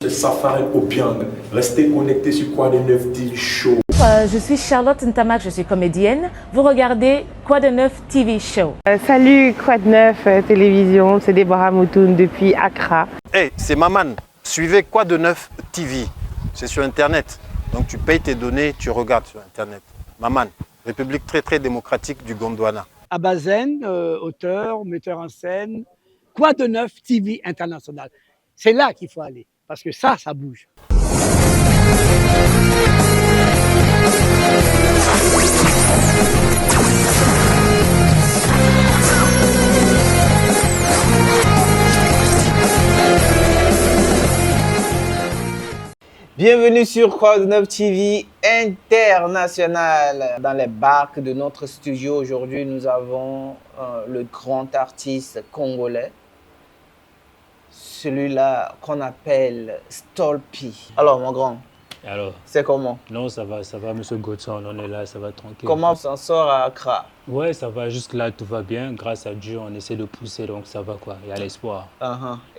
C'est Safari Obiang. Restez connectés sur Quoi de Neuf TV Show. Je suis Charlotte Ntamak, je suis comédienne. Vous regardez Quoi de Neuf TV Show. Salut Quoi de Neuf Télévision, c'est Déborah Moutoun depuis Accra. Hey, c'est Maman. Suivez Quoi de Neuf TV. C'est sur Internet. Donc tu payes tes données, tu regardes sur Internet. Maman, République très démocratique du Gondwana. Abazen, auteur, metteur en scène. Quoi de Neuf TV International. C'est là qu'il faut aller, parce que ça bouge. Bienvenue sur Quoi de Neuf TV International. Dans les bacs de notre studio, aujourd'hui, nous avons le grand artiste congolais, celui-là qu'on appelle Stolpi. Alors, mon grand, alors, c'est comment? non, ça va, Monsieur Godson, on est là, ça va tranquille. Comment on s'en sort à Accra? Ouais, ça va, jusque là, tout va bien. Grâce à Dieu, on essaie de pousser, donc ça va quoi. Il y a l'espoir.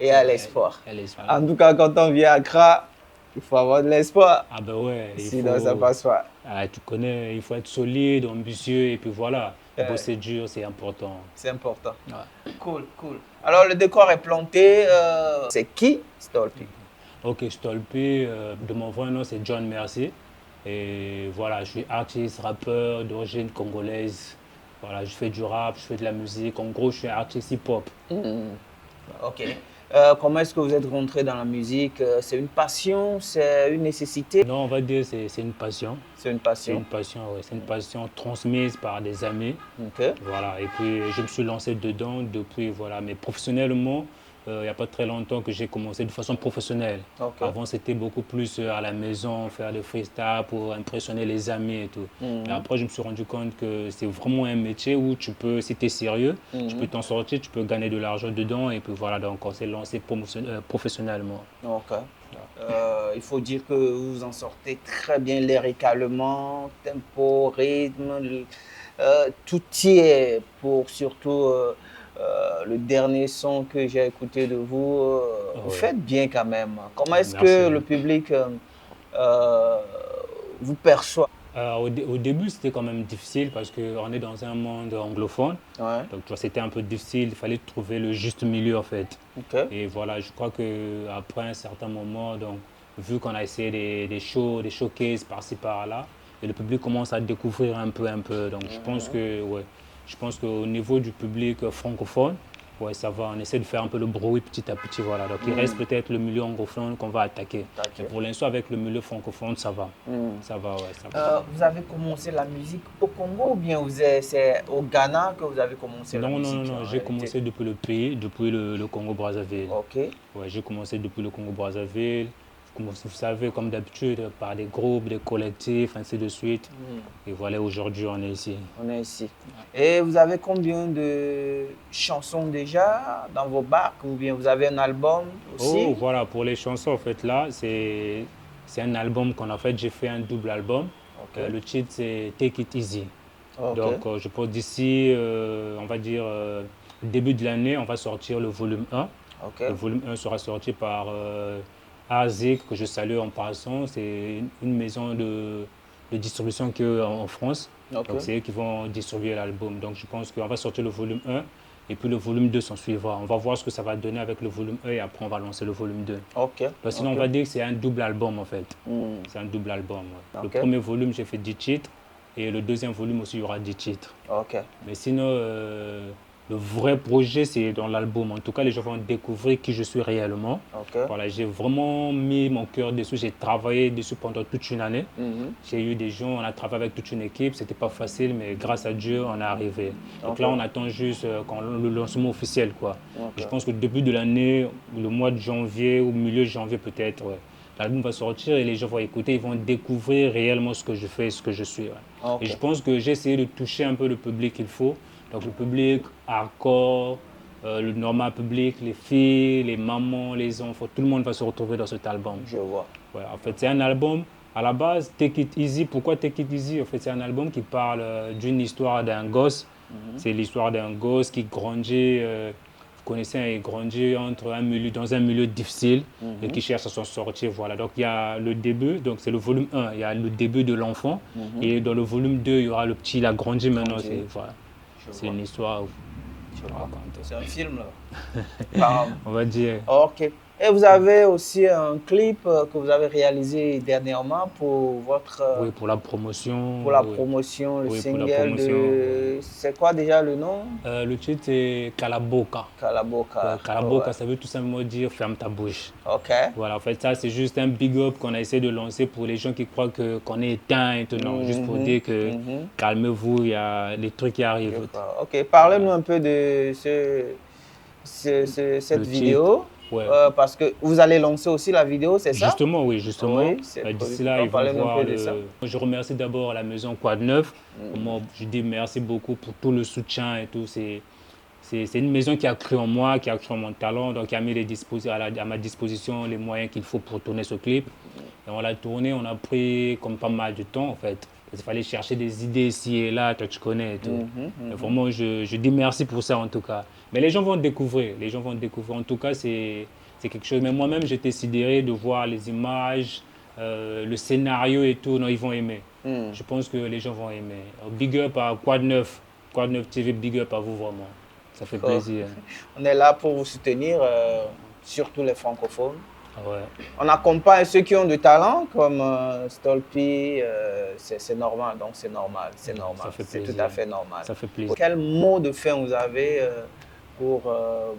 Et à l'espoir. Il y a l'espoir. En tout cas, quand on vient à Accra, il faut avoir de l'espoir. Ah ben ouais. Sinon, ça passe pas. Ah, tu connais, il faut être solide, ambitieux, et puis voilà. Bosser dur, c'est important. C'est important. Ouais. Cool. Alors, le décor est planté. C'est qui, Stolpi? Ok, Stolpi, de mon vrai nom, c'est John Mercier. Et voilà, je suis artiste, rappeur d'origine congolaise. Voilà, je fais du rap, je fais de la musique. En gros, je suis artiste hip-hop. Ok. Comment est-ce que vous êtes rentré dans la musique? C'est une passion? C'est une nécessité? Non, on va dire que c'est une passion. C'est une C'est passion. une passion, ouais. C'est une passion transmise par des amis. Ok. Voilà, et puis je me suis lancé dedans depuis, voilà, mais professionnellement, il n'y a pas très longtemps que j'ai commencé de façon professionnelle. Ok. Avant, c'était beaucoup plus à la maison, faire des freestyles pour impressionner les amis et tout. Et après, je me suis rendu compte que c'est vraiment un métier où tu peux, si tu es sérieux, tu peux t'en sortir, tu peux gagner de l'argent dedans. Et puis voilà, donc on s'est lancé professionnellement. Ok. Il faut dire que vous vous en sortez très bien lyricalement, tempo, rythme, tout y est pour surtout le dernier son que j'ai écouté de vous. Vous faites bien quand même. Comment est-ce que Merci. le public vous perçoit? Au début, c'était quand même difficile parce qu'on est dans un monde anglophone. Ouais. Donc, tu vois, c'était un peu difficile. Il fallait trouver le juste milieu, en fait. Ok. Et voilà, je crois qu'après un certain moment, donc, vu qu'on a essayé des shows, des showcases par-ci, par-là, et le public commence à découvrir un peu. Donc, je pense qu'au niveau du public francophone, ouais, ça va. On essaie de faire un peu le bruit petit à petit. Voilà. Donc, il reste peut-être le milieu anglophone qu'on va attaquer. Mais pour l'instant, avec le milieu francophone, ça va. Ça va, ouais. Ça va. Vous avez commencé la musique au Congo ou bien c'est au Ghana que vous avez commencé la musique? Non. en J'ai réalité? commencé depuis le pays, depuis le Congo-Brazzaville. Ok. Ouais, j'ai commencé depuis le Congo-Brazzaville. Comme vous savez, comme d'habitude, par des groupes, des collectifs, ainsi de suite. Et voilà, aujourd'hui, on est ici. On est ici. Et vous avez combien de chansons déjà dans vos bacs ou bien vous avez un album aussi? Oh, voilà, pour les chansons, en fait, là, c'est un album qu'on a fait. J'ai fait un double album. Ok. Le titre, c'est Take It Easy. Ok. Donc, je pense d'ici, on va dire, début de l'année, on va sortir le volume 1. Ok. Le volume 1 sera sorti par AZIC, que je salue en passant. C'est une maison de distribution en France. Ok. Donc, c'est eux qui vont distribuer l'album. Donc, je pense qu'on va sortir le volume 1 et puis le volume 2 s'en suivra. On va voir ce que ça va donner avec le volume 1 et après, on va lancer le volume 2. Ok. Parce que sinon, Ok. on va dire que c'est un double album, en fait. Hmm. C'est un double album. Ouais. Ok. Le premier volume, j'ai fait 10 titres. Et le deuxième volume aussi, il y aura 10 titres. Ok. Mais sinon, le vrai projet, c'est dans l'album. En tout cas, les gens vont découvrir qui je suis réellement. Ok. Voilà, j'ai vraiment mis mon cœur dessus. J'ai travaillé dessus pendant toute une année. J'ai eu des gens, on a travaillé avec toute une équipe. C'était pas facile, mais grâce à Dieu, on est arrivé. Donc Ok. là, on attend juste le lancement officiel, quoi. Ok. Je pense qu'au début de l'année, le mois de janvier ou milieu janvier peut-être, ouais, l'album va sortir et les gens vont écouter, ils vont découvrir réellement ce que je fais et ce que je suis. Ouais. Ok. Et je pense que j'ai essayé de toucher un peu le public qu'il faut. Donc le public hardcore, le normal public, les filles, les mamans, les enfants, tout le monde va se retrouver dans cet album. Je vois. Ouais, en fait, c'est un album, à la base, Take It Easy. Pourquoi Take It Easy? En fait, c'est un album qui parle d'une histoire d'un gosse. C'est l'histoire d'un gosse qui grandit vous connaissez, il grandit dans un milieu difficile et qui cherche à s'en sortir. Voilà. Donc il y a le début, donc c'est le volume 1, il y a le début de l'enfant. Et dans le volume 2, il y aura le petit, il a grandi maintenant. Voilà. C'est une histoire. C'est un film là. On va dire. Ok. Et vous avez aussi un clip que vous avez réalisé dernièrement pour votre... oui, pour la promotion. Pour la promotion, le single de... C'est quoi déjà le nom? Le titre c'est Kalaboka. Kalaboka. Kalaboka, ça veut tout simplement dire ferme ta bouche. Ok. Voilà, en fait, ça c'est juste un big up qu'on a essayé de lancer pour les gens qui croient qu'on est éteint et tout. Non, juste pour dire que calmez-vous, il y a des trucs qui arrivent. Ok, parlez-nous un peu de cette vidéo. Ouais. Parce que vous allez lancer aussi la vidéo, c'est ça? Justement, oui, justement. Oui, d'ici là, ils vont voir Je remercie d'abord la maison Quoi de Neuf. Je dis merci beaucoup pour tout le soutien et tout. C'est une maison qui a cru en moi, qui a cru en mon talent, donc qui a mis à ma disposition les moyens qu'il faut pour tourner ce clip. Et on l'a tourné, on a pris comme pas mal de temps en fait. Il fallait chercher des idées ici et là, toi tu connais et tout. Vraiment, je dis merci pour ça en tout cas. Mais les gens vont découvrir, En tout cas, c'est quelque chose. Mais moi-même, j'étais sidéré de voir les images, le scénario et tout. Non, ils vont aimer. Je pense que les gens vont aimer. Big up à Quoi de Neuf TV, big up à vous vraiment. Ça fait plaisir. On est là pour vous soutenir, surtout les francophones. Ouais. On accompagne ceux qui ont du talent, comme Stolpi, c'est normal, donc c'est normal. C'est tout à fait normal. Ça fait plaisir. Quel mot de fin vous avez pour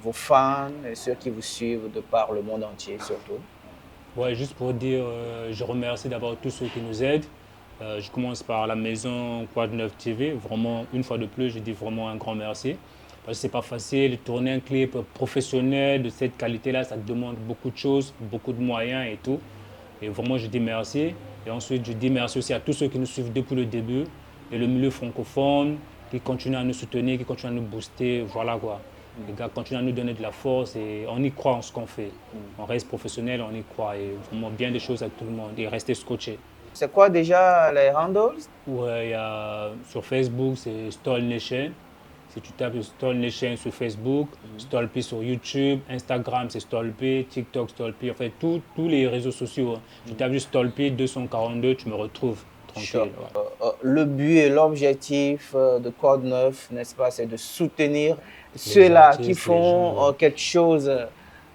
vos fans et ceux qui vous suivent de par le monde entier surtout? Ouais, juste pour dire, je remercie d'abord tous ceux qui nous aident. Je commence par la maison Quoi de Neuf TV. Vraiment, une fois de plus, je dis vraiment un grand merci. Parce que c'est pas facile de tourner un clip professionnel de cette qualité-là, ça demande beaucoup de choses, beaucoup de moyens et tout. Et vraiment, je dis merci. Et ensuite, je dis merci aussi à tous ceux qui nous suivent depuis le début et le milieu francophone, qui continuent à nous soutenir, qui continuent à nous booster. Voilà quoi. Les gars continuent à nous donner de la force et on y croit en ce qu'on fait. On reste professionnel, on y croit et vraiment bien des choses à tout le monde et rester scotché. C'est quoi déjà les handles? Ouais, il y a sur Facebook, c'est Stol Nation. Si tu tapes Stol Nation sur Facebook, Stolpi sur YouTube, Instagram c'est Stolpi, TikTok Stolpi, en fait tous les réseaux sociaux. Tu tapes juste Stolpi 242, tu me retrouves tranquille. Ouais. Le but et l'objectif de Quoi de Neuf, n'est-ce pas, c'est de soutenir ceux-là qui font quelque chose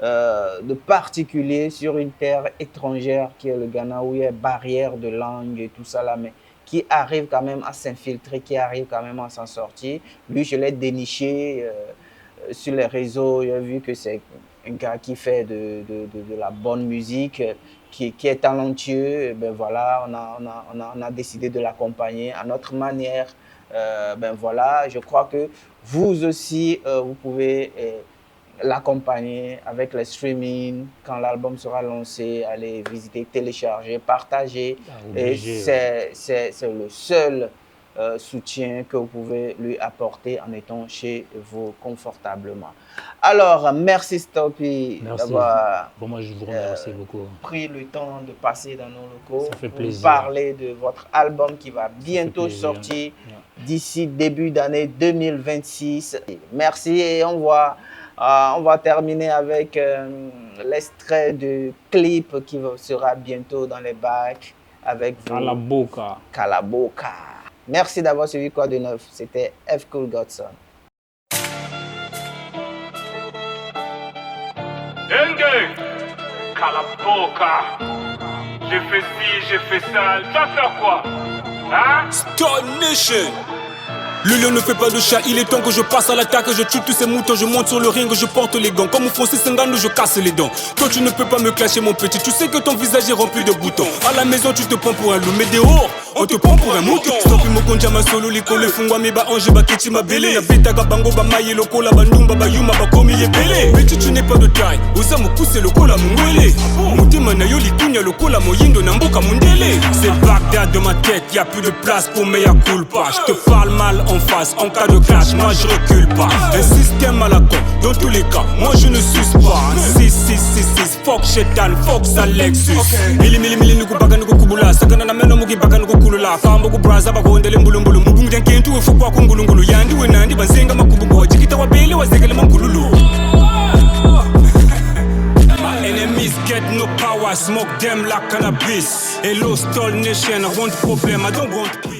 de particulier sur une terre étrangère qui est le Ghana, où il y a barrière de langue et tout ça là, mais qui arrive quand même à s'infiltrer, qui arrive quand même à s'en sortir. Lui, je l'ai déniché sur les réseaux. J'ai vu que c'est un gars qui fait de la bonne musique, qui est talentueux. Et ben voilà, on a décidé de l'accompagner à notre manière. Ben voilà, je crois que vous aussi, vous pouvez l'accompagner avec les streaming. Quand l'album sera lancé, allez visiter, télécharger, partager. Et c'est le seul soutien que vous pouvez lui apporter en étant chez vous confortablement. Alors, merci Stolpi d'avoir moi, je vous remercie beaucoup. Pris le temps de passer dans nos locaux. Ça fait plaisir. Pour parler de votre album qui va bientôt sortir d'ici début d'année 2026. Merci et on va terminer avec l'extrait du clip qui sera bientôt dans les bacs avec vous. Kalaboka. Kalaboka. Merci d'avoir suivi Quoi de Neuf. C'était F. Cool Godson. Dengue, Kalaboka. J'ai fait ci, j'ai fait ça. Tu vas faire quoi? Hein? Stone Nation. Le lion ne fait pas de chat, il est temps que je passe à l'attaque. Je tue tous ces moutons, je monte sur le ring, je porte les gants. Comme Francis Ngannou, je casse les dents. Toi tu ne peux pas me clasher mon petit, tu sais que ton visage est rempli de boutons. À la maison tu te prends pour un loup, mais dehors on te prend pour un mouton. Stop mokonja masolo likole fungwa mi ba ange ba keti ma bele. Na beta ga bango ba maye lokola ba ndumba ba yuma ba komi yebele. Petit tu n'es pas de taille, oza mo pousser lokola mungwele. Mutima na yo likunya lokola moyindo na mboka mundele. C'est Bagdad de ma tête, y a plus de place pour mea culpa. Je te parle mal en face, en cas de clash, moi je recule pas. Un système à la con, dans tous les cas, moi je ne suce pas. 6, fuck Shetan, fuck sa Lexus. Mili nuku baka nuku kubula, sakana na meno mugi baka nuku kulula. Kamba ku braza baka ondele mbulumbulu, mbungi kentu we fukwa kungulungulu. Yandi we nandi banzenga makububo, jikita wa bele wa zegele mankululu. I smoke them like cannabis. Hello, Stall Nation, I want problem, I don't want peace.